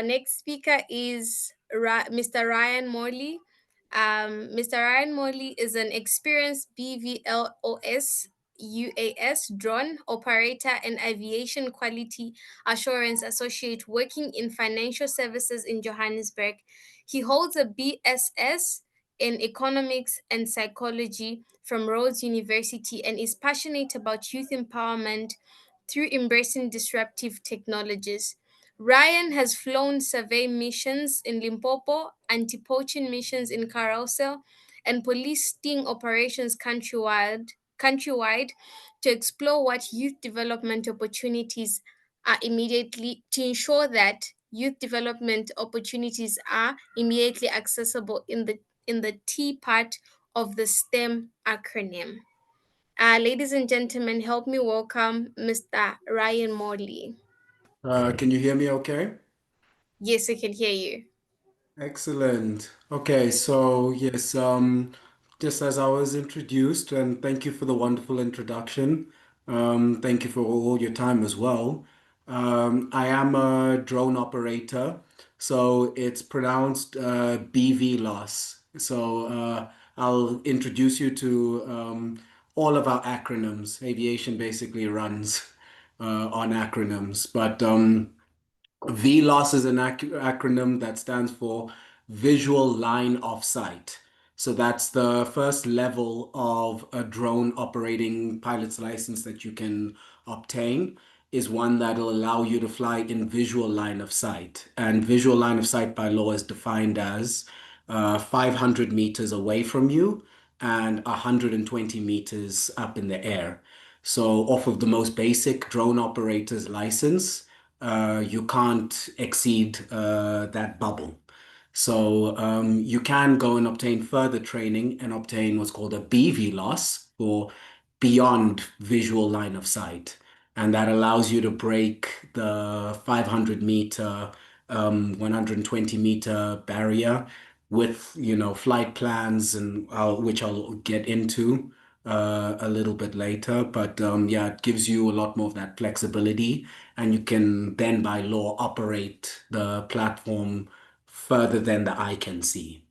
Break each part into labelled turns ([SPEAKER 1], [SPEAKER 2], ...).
[SPEAKER 1] next speaker is Mr. Ryan Morley. Mr. Ryan Morley is an experienced BVLOS UAS drone operator and Aviation Quality Assurance Associate working in financial services in Johannesburg. He holds a BSS in economics and psychology from Rhodes University and is passionate about youth empowerment through embracing disruptive technologies. Ryan has flown survey missions in Limpopo, anti-poaching missions in Carousel, and police sting operations countrywide to explore what youth development opportunities are immediately to ensure that youth development opportunities are immediately accessible in the T part of the STEM acronym. Ladies and gentlemen, help me welcome Mr. Ryan Morley.
[SPEAKER 2] Can you hear me okay?
[SPEAKER 1] Yes, I can hear you.
[SPEAKER 2] Excellent. Okay, so yes, just as I was introduced, and thank you for the wonderful introduction. Thank you for all your time as well. I am a drone operator, so it's pronounced BVLOS. So I'll introduce you to all of our acronyms. Aviation basically runs on acronyms, but VLOS is an acronym that stands for Visual Line of Sight. So that's the first level of a drone operating pilot's license that you can obtain, is one that'll allow you to fly in visual line of sight. And visual line of sight by law is defined as 500 meters away from you and 120 meters up in the air. So off of the most basic drone operator's license, you can't exceed that bubble. So you can go and obtain further training and obtain what's called a BVLOS, or beyond visual line of sight. And that allows you to break the 500 meter, 120 meter barrier with, flight plans and which I'll get into a little bit later. But yeah, it gives you a lot more of that flexibility, and you can then by law operate the platform further than the eye can see.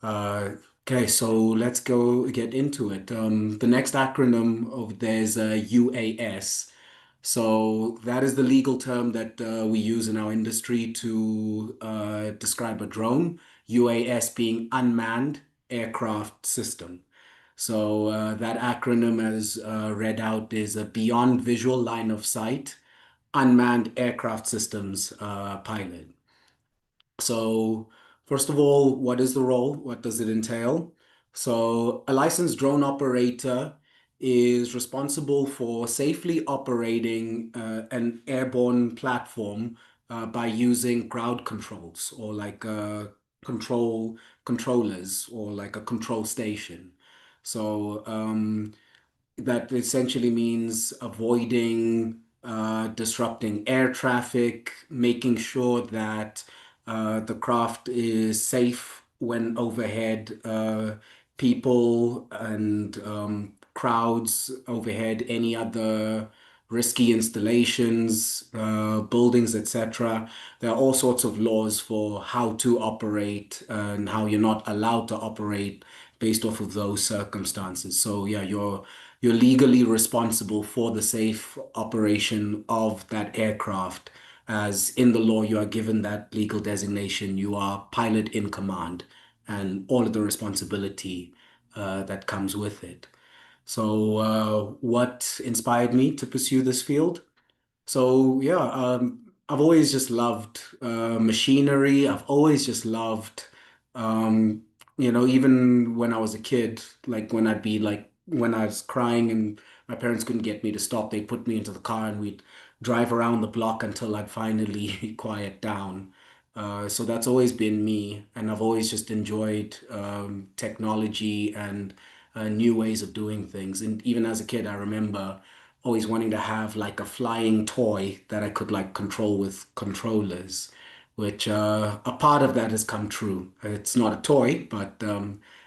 [SPEAKER 2] Uh, okay, so let's go get into it. The next acronym of there's a UAS. So that is the legal term that we use in our industry to describe a drone. UAS being unmanned aircraft system. So that acronym, as read out, is a Beyond Visual Line of Sight Unmanned Aircraft Systems pilot. So, first of all, what is the role? What does it entail? So, a licensed drone operator is responsible for safely operating an airborne platform by using ground controls, or like controllers, or like a control station. So, that essentially means avoiding disrupting air traffic, making sure that the craft is safe when overhead, people and crowds overhead, any other risky installations, buildings, etc. There are all sorts of laws for how to operate and how you're not allowed to operate based off of those circumstances. So yeah, you're legally responsible for the safe operation of that aircraft, as in the law you are given that legal designation. You are pilot in command and all of the responsibility that comes with it. So, what inspired me to pursue this field? So yeah, I've always just loved machinery. I've always just loved, um, even when I was a kid, like when I was crying and my parents couldn't get me to stop, they'd put me into the car and we'd drive around the block until I'd finally quiet down. So that's always been me, and I've always just enjoyed technology and new ways of doing things. And even as a kid, I remember always wanting to have like a flying toy that I could like control with controllers, which a part of that has come true. It's not a toy, but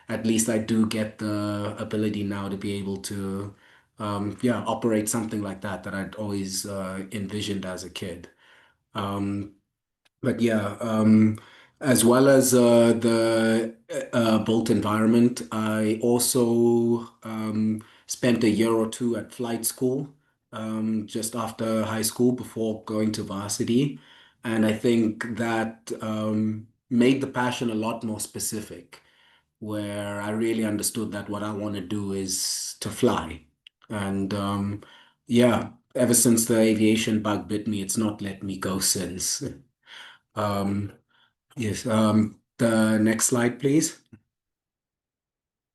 [SPEAKER 2] at least I do get the ability now to be able to, yeah, operate something like that I'd always envisioned as a kid. Um, But yeah, as well as the built environment, I also spent a year or two at flight school just after high school before going to varsity. And I think that made the passion a lot more specific, where I really understood that what I want to do is to fly. And yeah, ever since the aviation bug bit me, it's not let me go since. Um, yes, the next slide, please.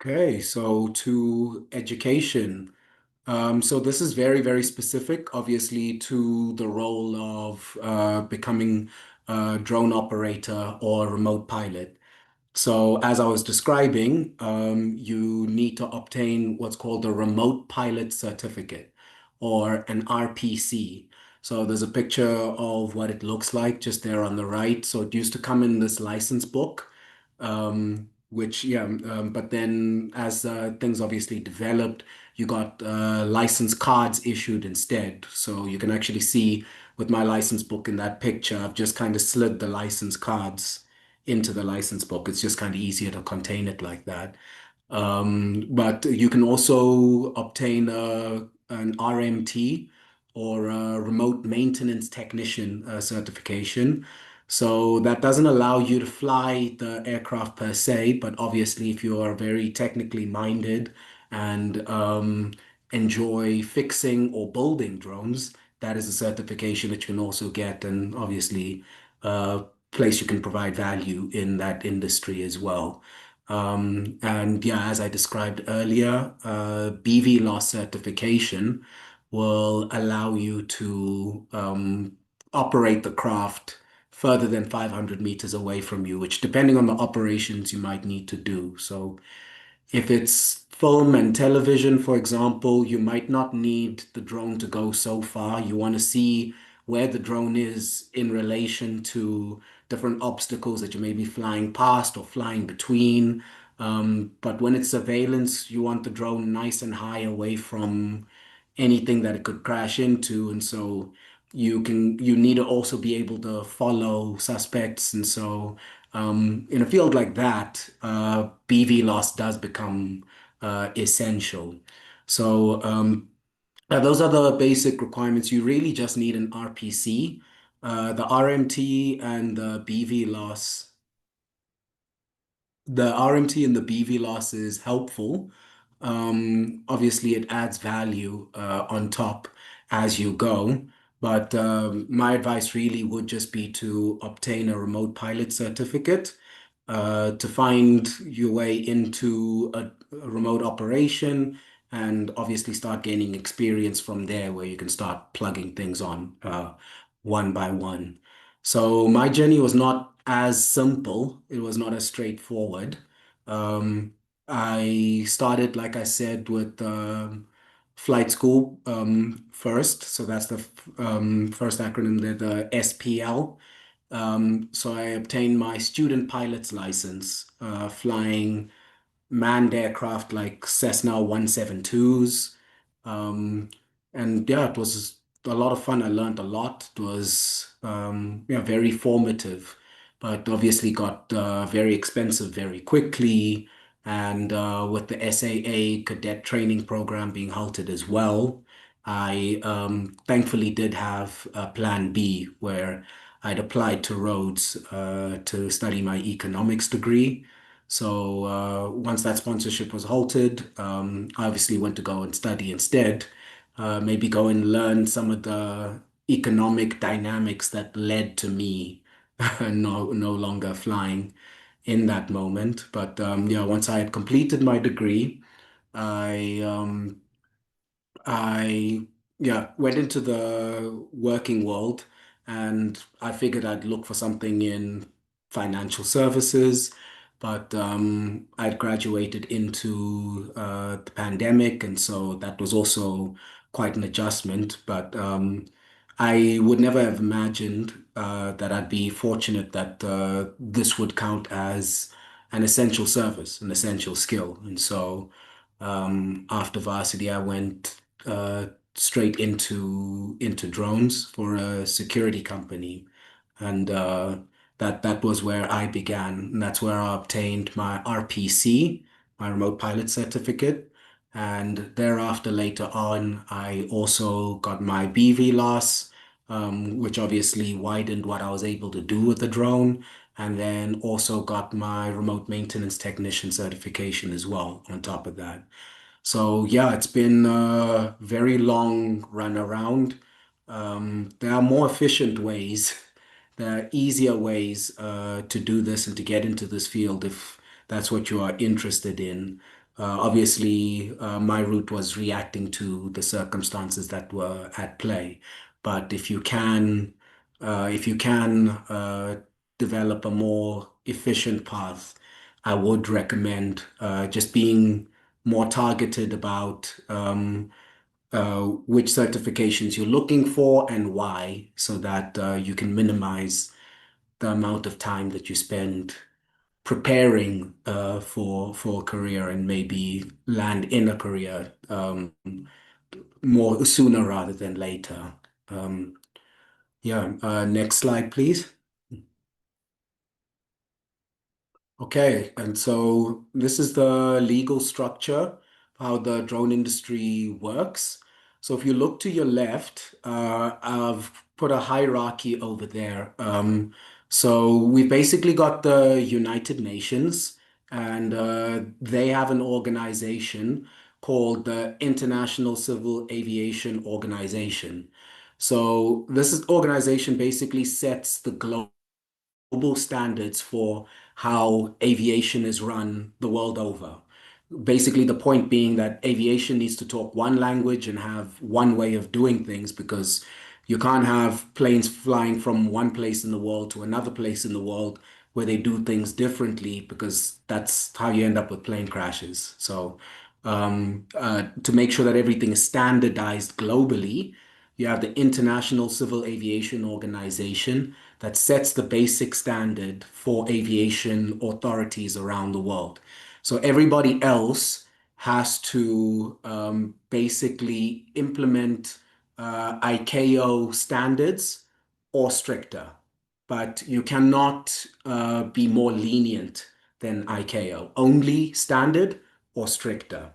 [SPEAKER 2] Okay, so to education. So this is very, very specific, obviously, to the role of becoming a drone operator or remote pilot. So, as I was describing, you need to obtain what's called a remote pilot certificate or an RPC. So, there's a picture of what it looks like just there on the right. So, it used to come in this license book, which, yeah, but then as things obviously developed, you got license cards issued instead. So, you can actually see with my license book in that picture, I've just kind of slid the license cards into the license book. It's just kind of easier to contain it like that. But you can also obtain an RMT or a remote maintenance technician certification. So that doesn't allow you to fly the aircraft per se, but obviously, if you are very technically minded and enjoy fixing or building drones, that is a certification that you can also get, and obviously, place you can provide value in that industry as well. And yeah, as I described earlier, BVLOS certification will allow you to operate the craft further than 500 meters away from you, which depending on the operations you might need to do. So if it's film and television, for example, you might not need the drone to go so far. You want to see where the drone is in relation to different obstacles that you may be flying past or flying between. But when it's surveillance, you want the drone nice and high away from anything that it could crash into. And so you need to also be able to follow suspects. And so in a field like that, BV loss does become essential. So those are the basic requirements. You really just need an RPC. The RMT and the BV loss the RMT and the BV loss is helpful. Obviously, it adds value on top as you go. But my advice really would just be to obtain a remote pilot certificate, to find your way into a remote operation, and obviously start gaining experience from there where you can start plugging things on one by one. So my journey was not as simple. It was not as straightforward. Um, I started, like I said, with flight school first. So that's the first acronym there, the SPL. So I obtained my student pilot's license, flying manned aircraft like Cessna 172s. Um, and yeah, it was a lot of fun. I learned a lot. It was yeah, very formative, but obviously got very expensive very quickly. And with the SAA cadet training program being halted as well, I thankfully did have a plan B where I'd applied to Rhodes to study my economics degree. So once that sponsorship was halted, I obviously went to go and study instead. Maybe go and learn some of the economic dynamics that led to me no longer flying in that moment. But yeah, once I had completed my degree, I I yeah went into the working world, and I figured I'd look for something in financial services, but I'd graduated into the pandemic, and so that was also quite an adjustment. But I would never have imagined that I'd be fortunate that this would count as an essential service, an essential skill, and so. After varsity, I went straight into drones for a security company. And that was where I began. And that's where I obtained my RPC, my remote pilot certificate. And thereafter, later on, I also got my BVLOS, which obviously widened what I was able to do with the drone. And then also got my remote maintenance technician certification as well on top of that. So yeah, it's been a very long run around. There are more efficient ways, there are easier ways to do this and to get into this field if that's what you are interested in. Obviously, my route was reacting to the circumstances that were at play. But if you can develop a more efficient path, I would recommend just being more targeted about which certifications you're looking for and why, so that you can minimize the amount of time that you spend preparing for a career and maybe land in a career more sooner rather than later. Um, yeah, next slide, please. Okay, and so this is the legal structure, how the drone industry works. So if you look to your left, I've put a hierarchy over there. So we've basically got the United Nations, and they have an organization called the International Civil Aviation Organization. So organization basically sets the global standards for how aviation is run the world over. Basically, the point being that aviation needs to talk one language and have one way of doing things, because you can't have planes flying from one place in the world to another place in the world where they do things differently, because that's how you end up with plane crashes. So, to make sure that everything is standardized globally, you have the International Civil Aviation Organization that sets the basic standard for aviation authorities around the world. So everybody else has to basically implement ICAO standards or stricter, but you cannot be more lenient than ICAO, only standard or stricter.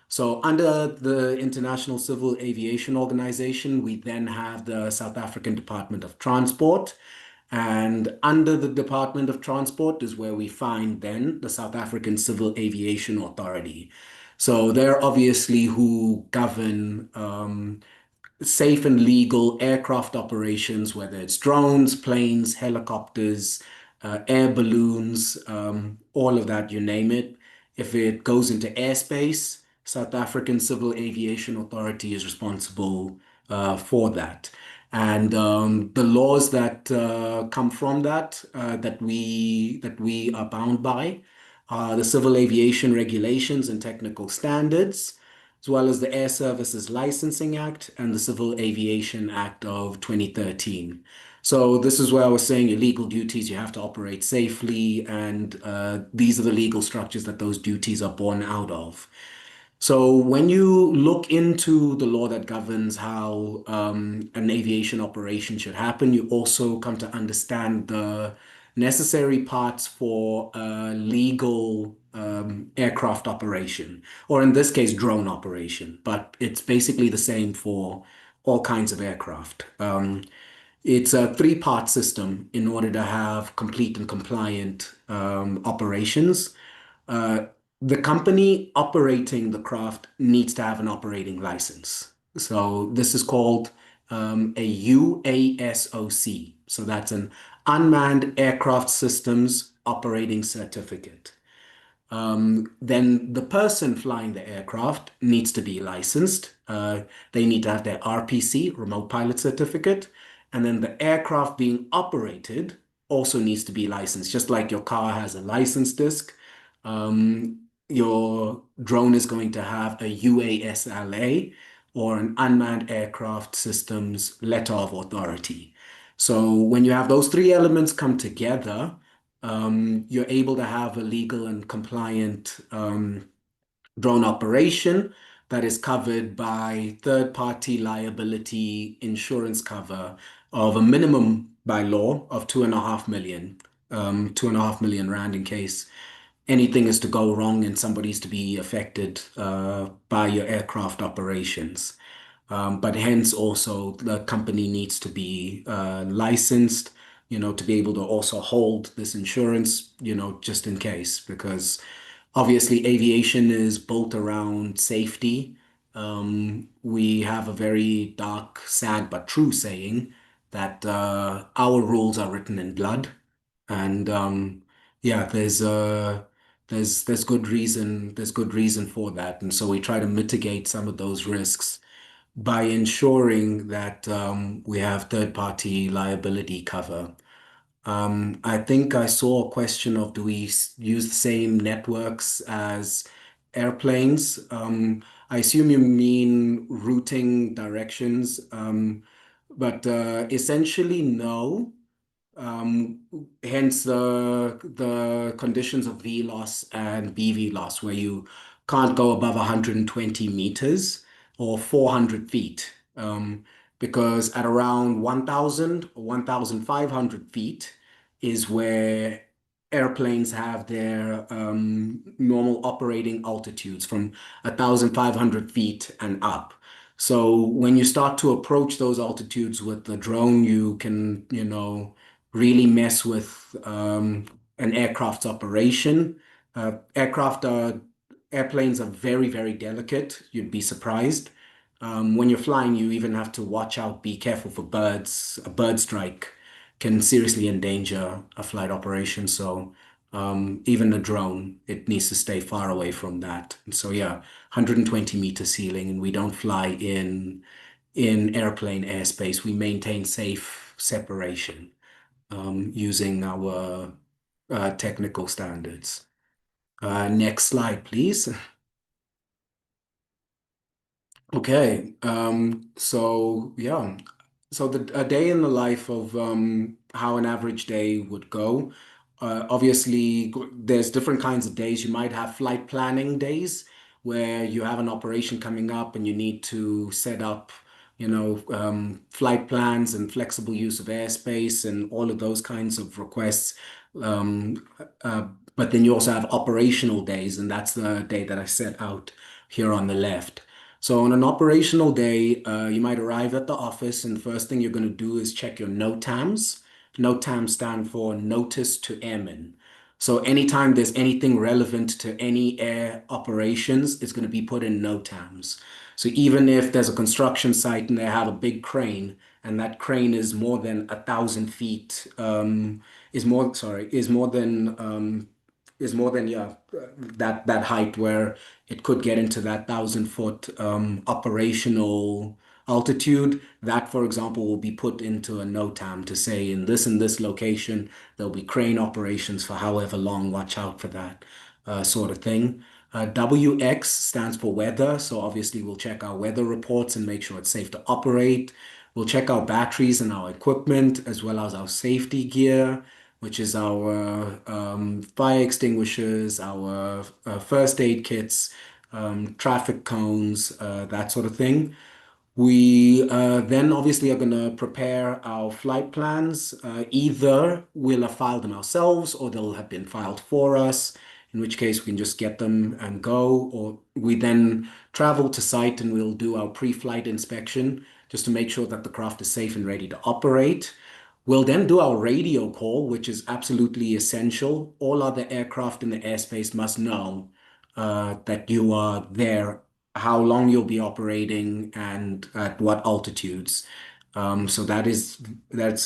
[SPEAKER 2] So under the International Civil Aviation Organization, we then have the South African Department of Transport. And under the Department of Transport is where we find then the South African Civil Aviation Authority. So they're obviously who govern safe and legal aircraft operations, whether it's drones, planes, helicopters, air balloons, all of that, you name it. If it goes into airspace, South African Civil Aviation Authority is responsible for that. And the laws that come from that, that we are bound by, are the Civil Aviation Regulations and Technical Standards, as well as the Air Services Licensing Act and the Civil Aviation Act of 2013. So this is where I was saying your legal duties, you have to operate safely, and these are the legal structures that those duties are born out of. So when you look into the law that governs how an aviation operation should happen, you also come to understand the necessary parts for a legal aircraft operation, or in this case, drone operation. But it's basically the same for all kinds of aircraft. It's a three-part system in order to have complete and compliant operations. Uh, the company operating the craft needs to have an operating license. So this is called a UASOC. So that's an Unmanned Aircraft Systems Operating Certificate. Then the person flying the aircraft needs to be licensed. They need to have their RPC, Remote Pilot Certificate. And then the aircraft being operated also needs to be licensed. Just like your car has a license disc, your drone is going to have a UASLA, or an Unmanned Aircraft Systems Letter of Authority. So when you have those three elements come together, you're able to have a legal and compliant drone operation that is covered by third-party liability insurance cover of a minimum by law of 2.5 million, 2.5 million rand in case anything is to go wrong and somebody's to be affected by your aircraft operations. But hence also the company needs to be licensed, to be able to also hold this insurance, just in case, because obviously aviation is built around safety. We have a very dark, sad, but true saying that our rules are written in blood. And yeah, there's good reason, for that. And so we try to mitigate some of those risks by ensuring that we have third party liability cover. I think I saw a question of, do we use the same networks as airplanes? I assume you mean routing directions, but essentially no. Um, Hence the conditions of VLOS and BVLOS, where you can't go above 120 meters or 400 feet, because at around 1,000 or 1,500 feet is where airplanes have their normal operating altitudes from 1,500 feet and up. So when you start to approach those altitudes with the drone, you can, really mess with an aircraft's operation. Airplanes are very, very delicate. You'd be surprised. When you're flying, you even have to watch out, be careful for birds. A bird strike can seriously endanger a flight operation. So even a drone, it needs to stay far away from that. And so yeah, 120-meter ceiling, and we don't fly in airplane airspace. We maintain safe separation using our technical standards. Next slide, please. Okay, so yeah, so a day in the life of how an average day would go. Obviously, there's different kinds of days. You might have flight planning days where you have an operation coming up and you need to set up, flight plans and flexible use of airspace and all of those kinds of requests. Um, uh, but then you also have operational days, and that's the day that I set out here on the left. So on an operational day, you might arrive at the office, and the first thing you're going to do is check your NOTAMs. NOTAMs stand for Notice to Airmen. So anytime there's anything relevant to any air operations, it's going to be put in NOTAMs. So even if there's a construction site and they have a big crane, and that crane is more than 1,000 feet, is more than yeah, that height where it could get into that 1,000 foot operational altitude. That, for example, will be put into a NOTAM to say in this and this location there'll be crane operations for however long. Watch out for that sort of thing. WX stands for weather, so obviously we'll check our weather reports and make sure it's safe to operate. We'll check our batteries and our equipment as well as our safety gear, which is our fire extinguishers, our first aid kits, traffic cones, that sort of thing. We then obviously are going to prepare our flight plans. Either we'll have filed them ourselves or they'll have been filed for us, in which case we can just get them and go. Or we then travel to site and we'll do our pre-flight inspection just to make sure that the craft is safe and ready to operate. We'll then do our radio call, which is absolutely essential. All other aircraft in the airspace must know that you are there, how long you'll be operating, and at what altitudes. So that's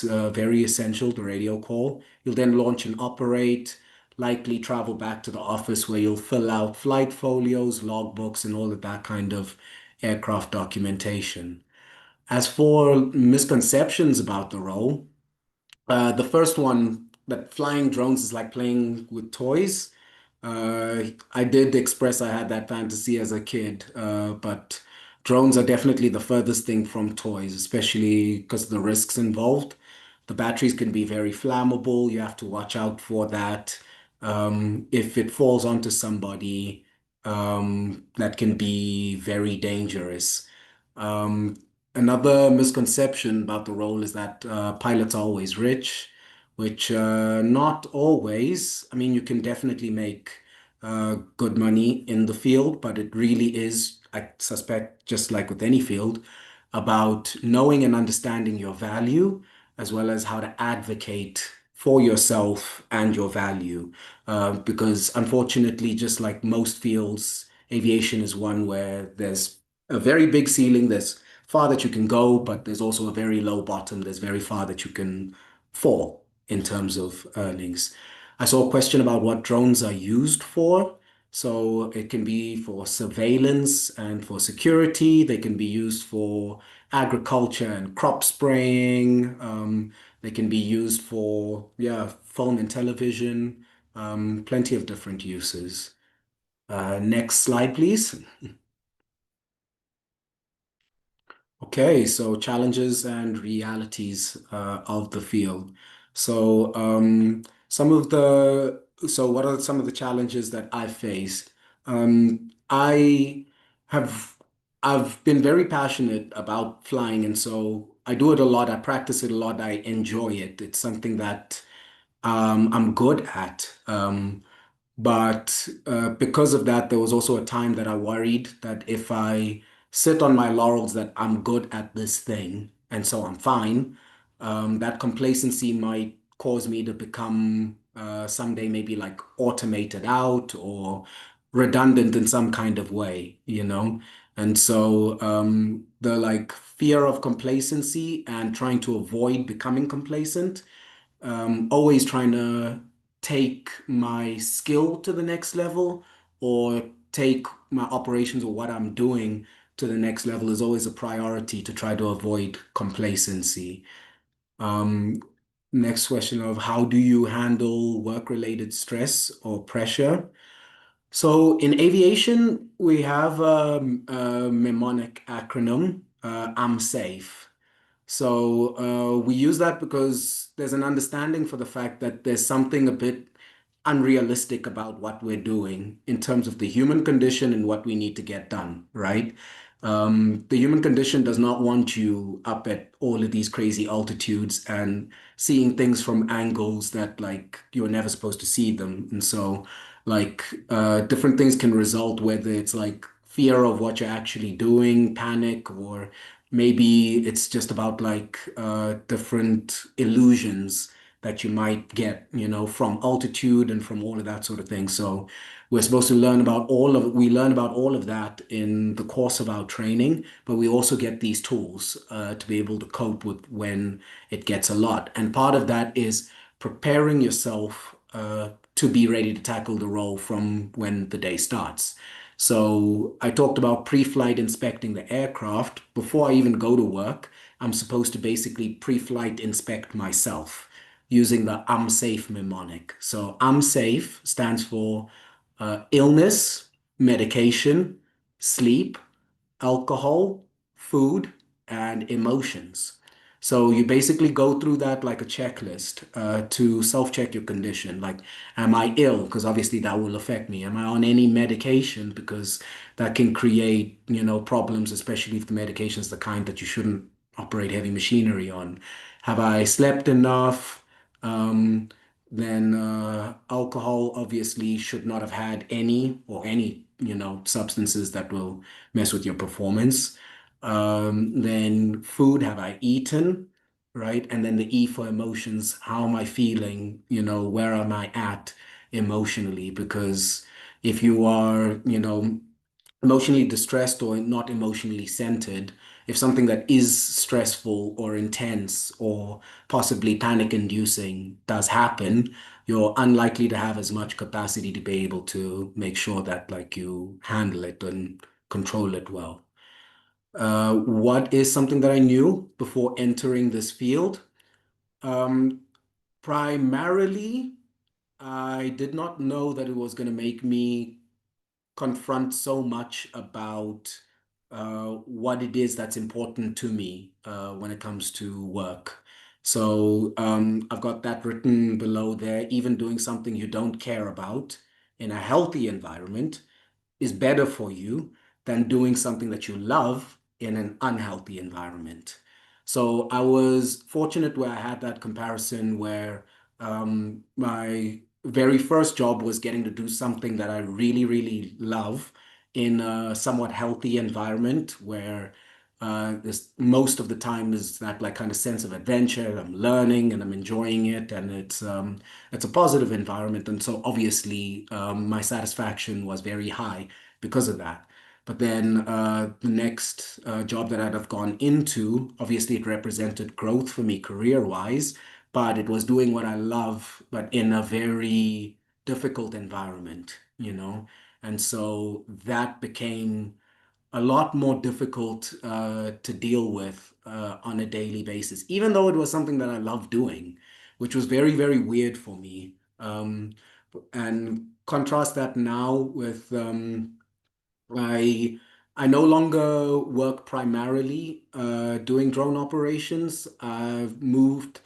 [SPEAKER 2] very essential, the radio call. You'll then launch and operate, likely travel back to the office where you'll fill out flight folios, logbooks, and all of that kind of aircraft documentation. As for misconceptions about the role, the first one, that flying drones is like playing with toys. I did express I had that fantasy as a kid, but drones are definitely the furthest thing from toys, especially because of the risks involved. The batteries can be very flammable. You have to watch out for that. If it falls onto somebody, that can be very dangerous. Um, Another misconception about the role is that pilots are always rich, which not always. I mean, you can definitely make good money in the field, but it really is, I suspect, just like with any field, about knowing and understanding your value, as well as how to advocate for yourself and your value. Because unfortunately, just like most fields, aviation is one where there's a very big ceiling. There's far that you can go, but there's also a very low bottom. There's very far that you can fall in terms of earnings. I saw a question about what drones are used for. So it can be for surveillance and for security. They can be used for agriculture and crop spraying. They can be used for, yeah, film and television. Plenty of different uses. Next slide, please. Okay, so challenges and realities of the field. So, what are some of the challenges that I faced? I have, I've been very passionate about flying, and so I do it a lot. I practice it a lot. I enjoy it. It's something that I'm good at. But because of that, there was also a time that I worried that if I sit on my laurels that I'm good at this thing and so I'm fine, that complacency might cause me to become someday maybe like automated out or redundant in some kind of way, you know? And so the like fear of complacency and trying to avoid becoming complacent, always trying to take my skill to the next level or take my operations or what I'm doing to the next level is always a priority to try to avoid complacency. Um, Next question of how do you handle work-related stress or pressure? So in aviation, we have a mnemonic acronym, I'm safe. So we use that because there's an understanding for the fact that there's something a bit unrealistic about what we're doing in terms of the human condition and what we need to get done, right? The human condition does not want you up at all of these crazy altitudes and seeing things from angles that like you're never supposed to see them. And so like different things can result, whether it's like fear of what you're actually doing, panic, or maybe it's just about like different illusions that you might get, you know, from altitude and from all of that sort of thing. So we're supposed to we learn about all of that in the course of our training, but we also get these tools to be able to cope with when it gets a lot. And part of that is preparing yourself to be ready to tackle the role from when the day starts. So I talked about pre-flight inspecting the aircraft. Before I even go to work, I'm supposed to basically pre-flight inspect myself using the I'm safe mnemonic. So I'm safe stands for illness, medication, sleep, alcohol, food, and emotions. So you basically go through that like a checklist to self-check your condition. Like, am I ill? Because obviously that will affect me. Am I on any medication? Because that can create, you know, problems, especially if the medication is the kind that you shouldn't operate heavy machinery on. Have I slept enough? Um, then alcohol obviously should not have had any, you know, substances that will mess with your performance. Then food, have I eaten? Right? And then the E for emotions, how am I feeling? You know, where am I at emotionally? Because if you are, you know, emotionally distressed or not emotionally centered, if something that is stressful or intense or possibly panic inducing does happen, you're unlikely to have as much capacity to be able to make sure that like you handle it and control it well. What is something that I knew before entering this field? Um, Primarily, I did not know that it was going to make me confront so much about what it is that's important to me when it comes to work. So I've got that written below there. Even doing something you don't care about in a healthy environment is better for you than doing something that you love in an unhealthy environment. So I was fortunate where I had that comparison where my very first job was getting to do something that I really, really love in a somewhat healthy environment where this most of the time is that like kind of sense of adventure. I'm learning and I'm enjoying it, and it's a positive environment. And so obviously my satisfaction was very high because of that. But then the next job that I'd have gone into, obviously it represented growth for me career-wise, but it was doing what I love, but in a very difficult environment, you know? And so that became a lot more difficult to deal with on a daily basis, even though it was something that I loved doing, which was very, very weird for me. And contrast that now with I I no longer work primarily doing drone operations. I've moved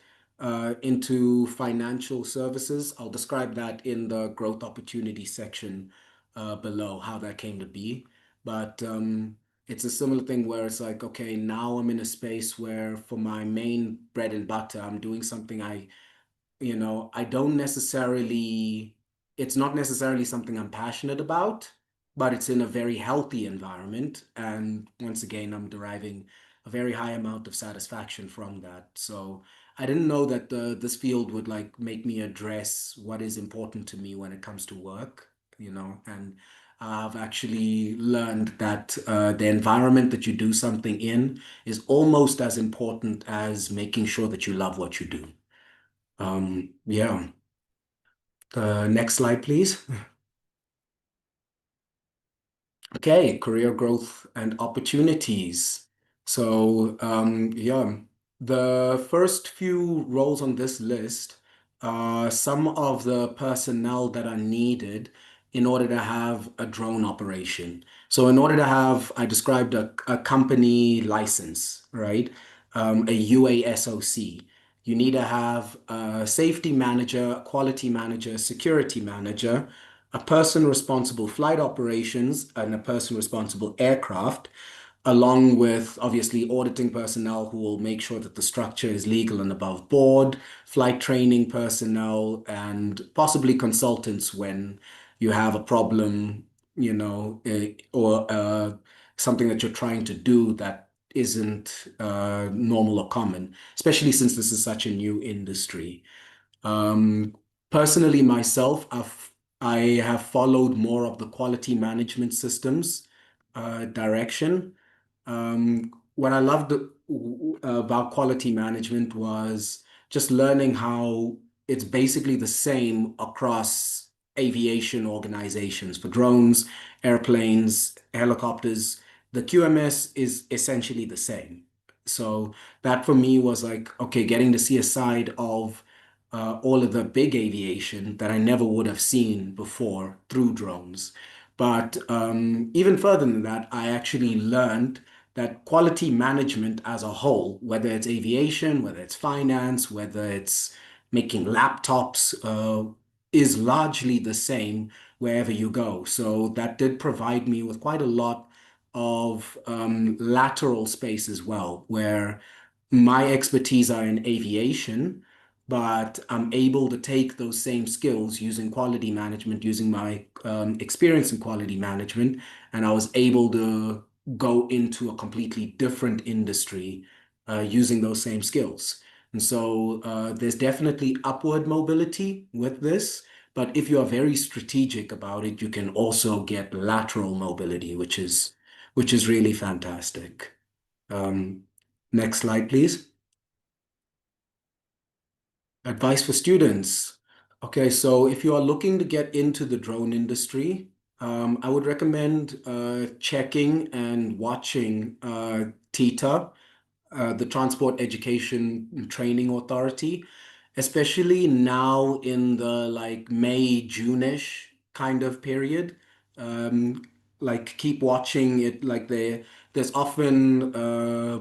[SPEAKER 2] into financial services. I'll describe that in the growth opportunity section below, how that came to be. But it's a similar thing where it's like, okay, now I'm in a space where for my main bread and butter, I'm doing something I don't necessarily, it's not necessarily something I'm passionate about, but it's in a very healthy environment. And once again, I'm deriving a very high amount of satisfaction from that. So I didn't know that this field would like make me address what is important to me when it comes to work, and I've actually learned that the environment that you do something in is almost as important as making sure that you love what you do. Yeah. Next slide, please. Okay, career growth and opportunities. So, yeah, the first few roles on this list are some of the personnel that are needed in order to have a drone operation. So, in order to have, I described a company license, right? A UASOC. You need to have a safety manager, a quality manager, security manager, a person responsible flight operations, and a person responsible aircraft, along with obviously auditing personnel who will make sure that the structure is legal and above board, flight training personnel, and possibly consultants when you have a problem, or something that you're trying to do that isn't normal or common, especially since this is such a new industry. Um, Personally, myself, I have followed more of the quality management systems direction. What I loved about quality management was just learning how it's basically the same across aviation organizations for drones, airplanes, helicopters. The QMS is essentially the same. So that for me was like, okay, getting to see a side of all of the big aviation that I never would have seen before through drones. But even further than that, I actually learned that quality management as a whole, whether it's aviation, whether it's finance, whether it's making laptops, is largely the same wherever you go. So that did provide me with quite a lot of lateral space as well, where my expertise are in aviation, but I'm able to take those same skills using quality management, using my experience in quality management, and I was able to go into a completely different industry using those same skills. And so there's definitely upward mobility with this, but if you are very strategic about it, you can also get lateral mobility, which is really fantastic. Um, Next slide, please. Advice for students. Okay, so if you are looking to get into the drone industry, I would recommend checking and watching TETA, the Transport Education and Training Authority, especially now in the like May, June-ish kind of period. Um, like keep watching it. There's often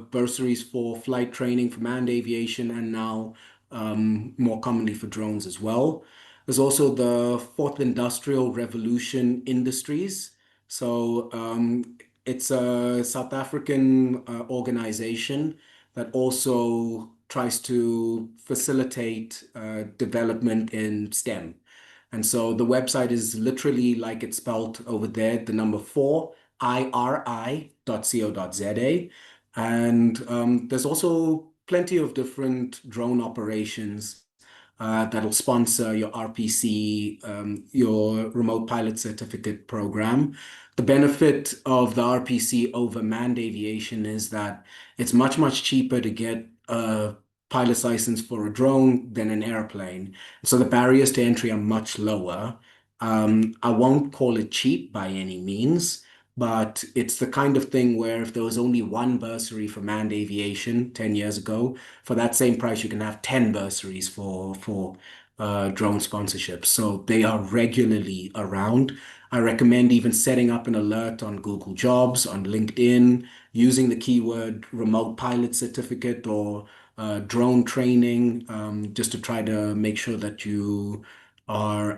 [SPEAKER 2] bursaries for flight training for manned aviation, and now more commonly for drones as well. There's also the Fourth Industrial Revolution industries. So It's a South African organization that also tries to facilitate development in STEM. And so the website is literally like it's spelled over there, the number four, iri.co.za. And there's also plenty of different drone operations that'll sponsor your RPC, your remote pilot certificate program. The benefit of the RPC over manned aviation is that it's much, much cheaper to get a pilot's license for a drone than an airplane. So the barriers to entry are much lower. I won't call it cheap by any means, but it's the kind of thing where if there was only one bursary for manned aviation 10 years ago, for that same price, you can have 10 bursaries for drone sponsorships. So they are regularly around. I recommend even setting up an alert on Google Jobs, on LinkedIn, using the keyword remote pilot certificate or drone training, just to try to make sure that you are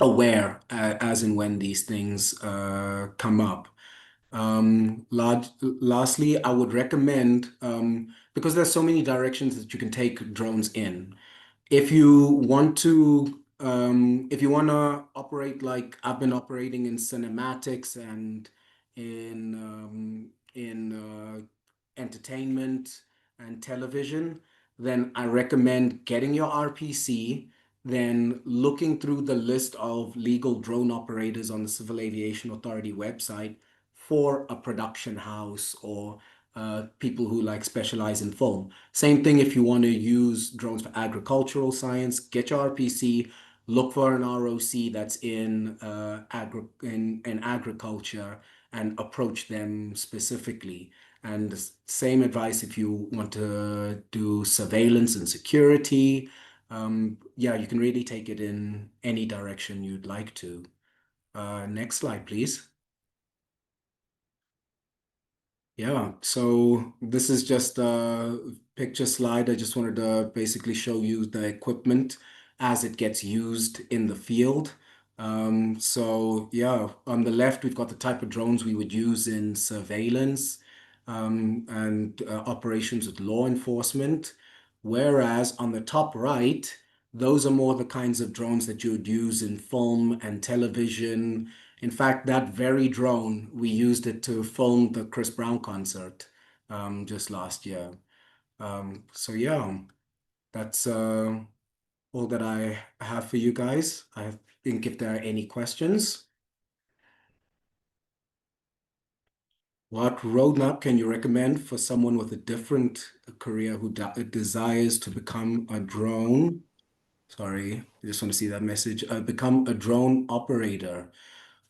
[SPEAKER 2] aware as and when these things come up. Lastly, I would recommend, because there's so many directions that you can take drones in. If you want to operate like I've been operating in cinematics and in entertainment and television, then I recommend getting your RPC, then looking through the list of legal drone operators on the Civil Aviation Authority website for a production house or people who like specialize in film. Same thing if you want to use drones for agricultural science, get your RPC, look for an ROC that's in agriculture and approach them specifically. And the same advice if you want to do surveillance and security. Yeah, you can really take it in any direction you'd like to. Next slide, please. Yeah, so this is just a picture slide. I just wanted to basically show you the equipment as it gets used in the field. So yeah, on the left, we've got the type of drones we would use in surveillance and operations with law enforcement. Whereas on the top right, those are more the kinds of drones that you would use in film and television. In fact, that very drone, we used it to film the Chris Brown concert just last year. So yeah, that's all that I have for you guys. I think if there are any questions, what roadmap can you recommend for someone with a different career who desires to become a drone? Sorry, I just want to see that message. Become a drone operator.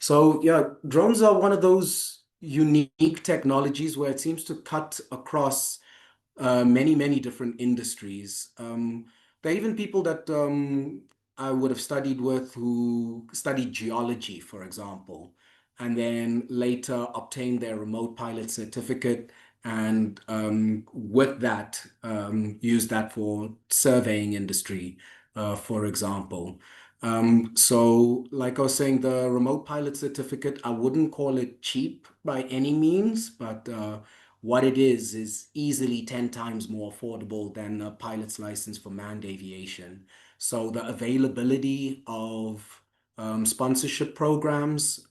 [SPEAKER 2] So yeah, drones are one of those unique technologies where it seems to cut across many, many different industries. There are even people that I would have studied with who studied geology, for example, and then later obtained their remote pilot certificate and with that use that for surveying industry, for example. So like I was saying, the remote pilot certificate, I wouldn't call it cheap by any means, but what it is easily 10 times more affordable than a pilot's license for manned aviation. So the availability of sponsorship programs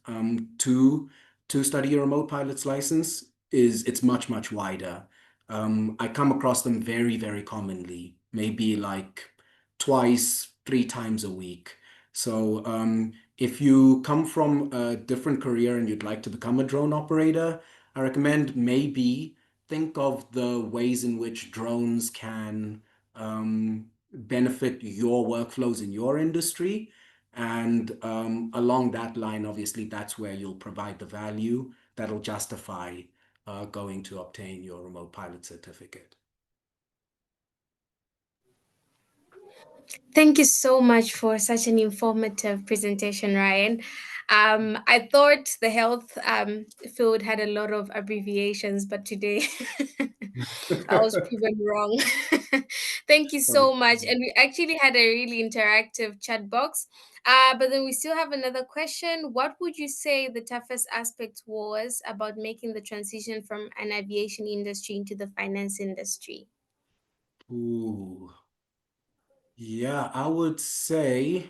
[SPEAKER 2] to study a remote pilot's license it's much, much wider. I come across them very, very commonly, maybe like twice, three times a week. So if you come from a different career and you'd like to become a drone operator, I recommend maybe think of the ways in which drones can benefit your workflows in your industry. And along that line, obviously, that's where you'll provide the value that'll justify going to obtain your remote pilot certificate.
[SPEAKER 1] Thank you so much for such an informative presentation, Ryan. I thought the health field had a lot of abbreviations, but today I was proven wrong. Thank you so much. And we actually had a really interactive chat box. But then we still have another question. What would you say the toughest aspect was about making the transition from an aviation industry into the finance industry?
[SPEAKER 2] Ooh, yeah, I would say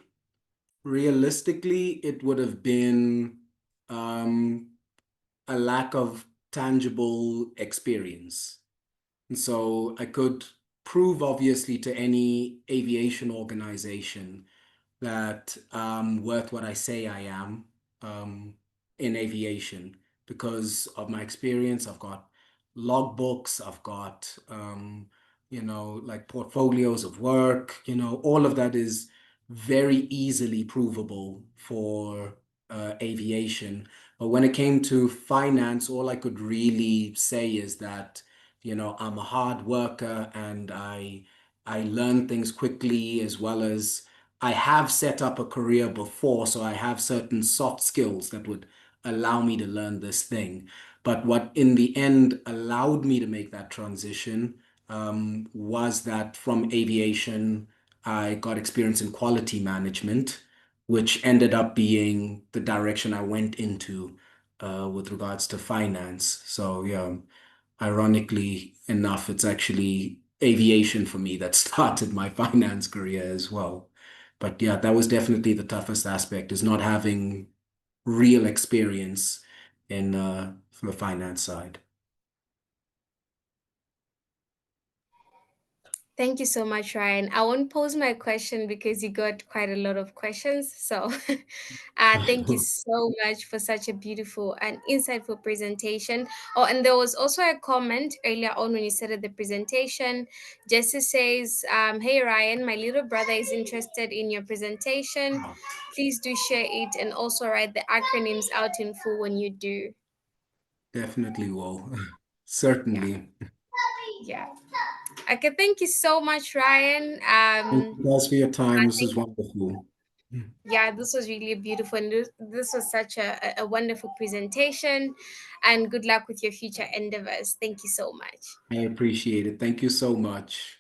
[SPEAKER 2] realistically, it would have been um, a lack of tangible experience. And so I could prove, obviously, to any aviation organization that I'm worth what I say I am um, in aviation because of my experience. I've got logbooks, I've got, like portfolios of work, all of that is very easily provable for aviation. But when it came to finance, all I could really say is that, I'm a hard worker and I learn things quickly as well as I have set up a career before, so I have certain soft skills that would allow me to learn this thing. But what in the end allowed me to make that transition was that from aviation, I got experience in quality management, which ended up being the direction I went into with regards to finance. So, yeah, ironically enough, it's actually aviation for me that started my finance career as well. But yeah, that was definitely the toughest aspect is not having real experience in the finance side.
[SPEAKER 1] Thank you so much, Ryan. I won't pose my question because you got quite a lot of questions. So, thank you so much for such a beautiful and insightful presentation. Oh, and there was also a comment earlier on when you started the presentation. Jesse says, "Hey, Ryan, my little brother is interested in your presentation.
[SPEAKER 2] Oh,
[SPEAKER 1] Please do share it and also write the acronyms out in full when you do."
[SPEAKER 2] definitely will.
[SPEAKER 1] Yeah.
[SPEAKER 2] Certainly.
[SPEAKER 1] Yeah. Okay. Thank you so much, Ryan.
[SPEAKER 2] Thank you guys for your time. This is
[SPEAKER 1] Thank
[SPEAKER 2] wonderful.
[SPEAKER 1] Yeah, this was really beautiful, and this was such a wonderful presentation. And good luck with your future endeavors. Thank you so much.
[SPEAKER 2] I appreciate it. Thank you so much.